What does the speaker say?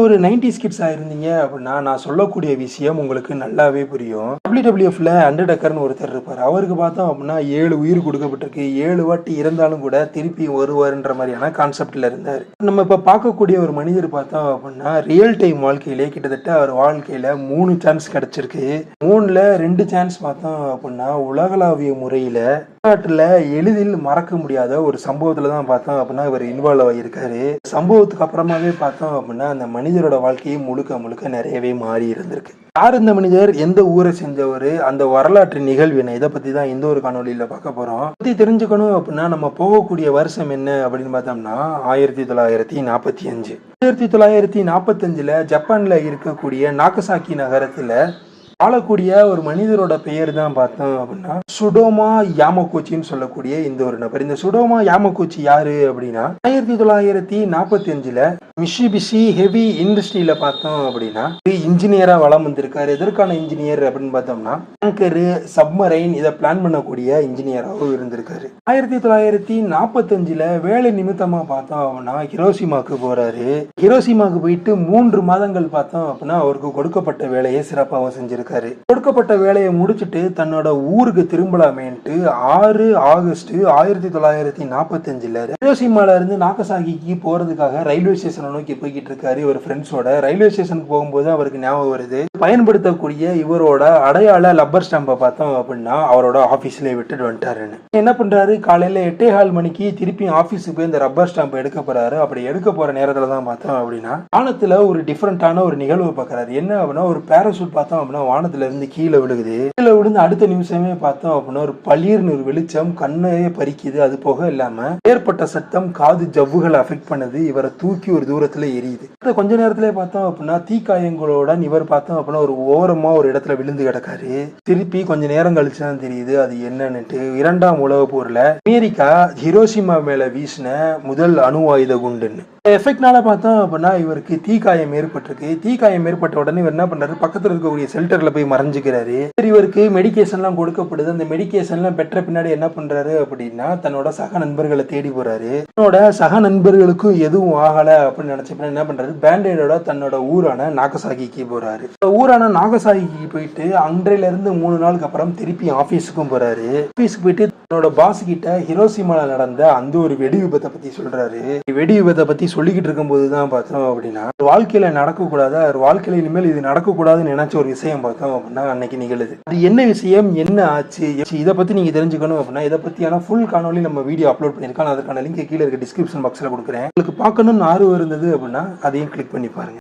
ஒரு 90s kids ஆயிருந்தீங்க அப்படின்னா நான் சொல்லக்கூடிய விஷயம் உங்களுக்கு நல்லாவே புரியும். WWFல அண்டர்டக்கர்னு ஒருத்தர் இருப்பார். அவருக்கு பார்த்தோம் அப்படின்னா 7 உயிர் கொடுக்கப்பட்டிருக்கு. 7 வாட்டி இறந்தாலும் கூட திருப்பி வருவாருன்ற மாதிரியான கான்செப்ட்ல இருந்தார். நம்ம இப்ப பார்க்கக்கூடிய ஒரு மனிதர் பார்த்தோம் அப்படின்னா ரியல் டைம் வாழ்க்கையிலே கிட்டத்தட்ட அவர் வாழ்க்கையில 3 சான்ஸ் கிடைச்சிருக்கு. 3ல 2 சான்ஸ் பார்த்தோம் அப்படின்னா உலகளாவிய முறையில நாட்டுல எளிதில் மறக்க முடியாத ஒரு சம்பவத்துல தான் பார்த்தோம் அப்படின்னா இவர் இன்வால்வ் ஆகியிருக்காரு. சம்பவத்துக்கு அப்புறமாவே பார்த்தோம் அப்படின்னா அந்த மனிதரோட வாழ்க்கையை முழுக்க முழுக்க நிறையவே மாறி இருந்திருக்கு. யார் இந்த மனிதர், எந்த ஊரை செஞ்சவர், அந்த வரலாற்று நிகழ்வினை, இதை பத்தி தான் இந்த ஒரு காணொலியில பார்க்க போறோம். பத்தி தெரிஞ்சுக்கணும் அப்படின்னா நம்ம போகக்கூடிய வருஷம் என்ன அப்படின்னு பார்த்தோம்னா 1945. 1945ல ஜப்பான்ல இருக்கக்கூடிய நாகசாக்கி நகரத்துல வாழக்கூடிய ஒரு மனிதரோட பெயர் தான் பார்த்தோம் அப்படின்னா சுடோமா யாமகோச்சின்னு சொல்லக்கூடிய இந்த ஒரு நபர். இந்த சுடோமா யாமகோச்சி யாரு அப்படின்னா 1945ல மிஷிபிஷி ஹெவி இண்டஸ்ட்ரியில பார்த்தோம் அப்படின்னா இன்ஜினியரா வளம் வந்திருக்காரு. எதற்கான இன்ஜினியர் அப்படின்னு பார்த்தோம்னா டேங்கரு, சப்மரைன் இதை பிளான் பண்ணக்கூடிய இன்ஜினியராகவும் இருந்திருக்காரு. 1945ல வேலை நிமித்தமா பார்த்தோம் அப்படின்னா ஹிரோஷிமாக்கு போறாரு. ஹிரோஷிமாக்கு போயிட்டு 3 மாதங்கள் பார்த்தோம் அப்படின்னா அவருக்கு கொடுக்கப்பட்ட வேலையை சிறப்பாக செஞ்சிருக்காரு. கொடுக்கப்பட்ட வேலையை முடிச்சுட்டு தன்னோட ஊருக்கு திரும்பலாமேன்ட்டு 6 ஆகஸ்ட் 1945ல ஹிரோஷிமால இருந்து நாகசாகிக்கு போறதுக்காக ரயில்வே ஸ்டேஷனை நோக்கி போய்கிட்டு இருக்காரு. இவர் ஃப்ரெண்ட்ஸோட ரயில்வே ஸ்டேஷனுக்கு போகும்போது அவருக்கு ஞாபகம் வருது, பயன்படுத்தக்கூடிய இவரோட அடையாள லப்பர் ஸ்டாம்பை பார்த்தோம் அப்படின்னா அவரோட ஆபீஸ்ல விட்டுட்டு வந்துட்டாருன்னு. என்ன பண்றாரு, காலையில 8:15 மணிக்கு திருப்பி ஆபீஸுக்கு போய் இந்த ரப்பர் ஸ்டாம்பை எடுக்க போறாரு. அப்படி எடுக்க போற நேரத்துல தான் பார்த்தோம் அப்படின்னா வானத்துல ஒரு டிஃபரெண்டான ஒரு நிகழ்வு பார்க்கறாரு. என்ன அப்படின்னா ஒரு பேராசூட் பார்த்தோம் அப்படின்னா வானத்துல இருந்து கீழே விழுகுது. கீழே விழுந்து அடுத்த நிமிஷமே பார்த்தோம் அப்படின்னா ஒரு பளிர்னு ஒரு வெளிச்சம் கண்ணையே பறிக்குது. அது போக இல்லாம ஏற்பட்ட சத்தம் காது ஜவ்வுகளை அஃபெக்ட் பண்ணுது. இவரை தூக்கி ஒரு தூரத்துல எரியுது. கொஞ்ச நேரத்திலே பார்த்தோம் அப்படின்னா தீக்காயங்களுடன் இவர் பார்த்தோம் அப்படின்னா ஒரு ஓரமா ஒரு இடத்துல விழுந்து கிடக்காரு. திருப்பி கொஞ்ச நேரம் கழிச்சுதான் தெரியுது அது என்னன்னுட்டு. 2ஆம் உலக போர்ல அமெரிக்கா ஹிரோஷிமா மேல வீசின முதல் அணு ஆயுத குண்டுன்னு எஃபெக்ட்னால பார்த்தோம் அப்படின்னா இவருக்கு தீக்காயம் ஏற்பட்டிருக்கு. தீக்காயம் ஏற்பட்ட உடனே இவர் என்ன பண்றாரு, பக்கத்துல இருக்கக்கூடிய ஷெல்டர்ல போய் மறைஞ்சுக்கிறாரு. இவருக்கு மெடிக்கேஷன்லாம் கொடுக்கப்படுது. அந்த மெடிக்கேஷன்லாம் பெற்ற பின்னாடி என்ன பண்றாரு அப்படின்னா தன்னோட சக நண்பர்களை தேடி போறாரு. தன்னோட சக நண்பர்களுக்கும் எதுவும் ஆகல அப்படின்னு நினைச்சப்ப என்ன பண்றாரு, பேண்டேடோட தன்னோட ஊரான நாகசாகிக்கு போறாரு. ஊரான நாகசாகிக்கு போயிட்டு அன்றையில இருந்து 3 நாளுக்கு அப்புறம் திருப்பி ஆபீஸுக்கும் போறாரு. ஆபீஸுக்கு போயிட்டு தன்னோட பாஸ் கிட்ட ஹிரோஷிமால நடந்த அந்த ஒரு வெடி விபத்தை பத்தி சொல்றாரு. வெடி விபத்தை பத்தி சொல்லிக்கிட்டு இருக்கும் போதுதான் பார்த்தோம் அப்படின்னா வாழ்க்கையில நடக்கக்கூடாது, வாழ்க்கையில இனிமேல் இது நடக்கக்கூடாதுன்னு நினைச்ச ஒரு விஷயம் பார்த்தோம் அப்படின்னா அன்னைக்கு நிகழுது. அது என்ன விஷயம், என்ன ஆச்சு, இதை பத்தி நீங்க தெரிஞ்சுக்கணும் அப்படின்னா இதை பத்தியான ஃபுல் காணொலி நம்ம வீடியோ அப்லோட் பண்ணிருக்கோம். அதுக்கான லிங்க் கீழே இருக்க டிஸ்கிரிப்ஷன் பாக்ஸ்ல கொடுக்குறேன். உங்களுக்கு பார்க்கணும்னு ஆர்வம் இருந்தது அப்படின்னா அதையும் கிளிக் பண்ணி பாருங்க.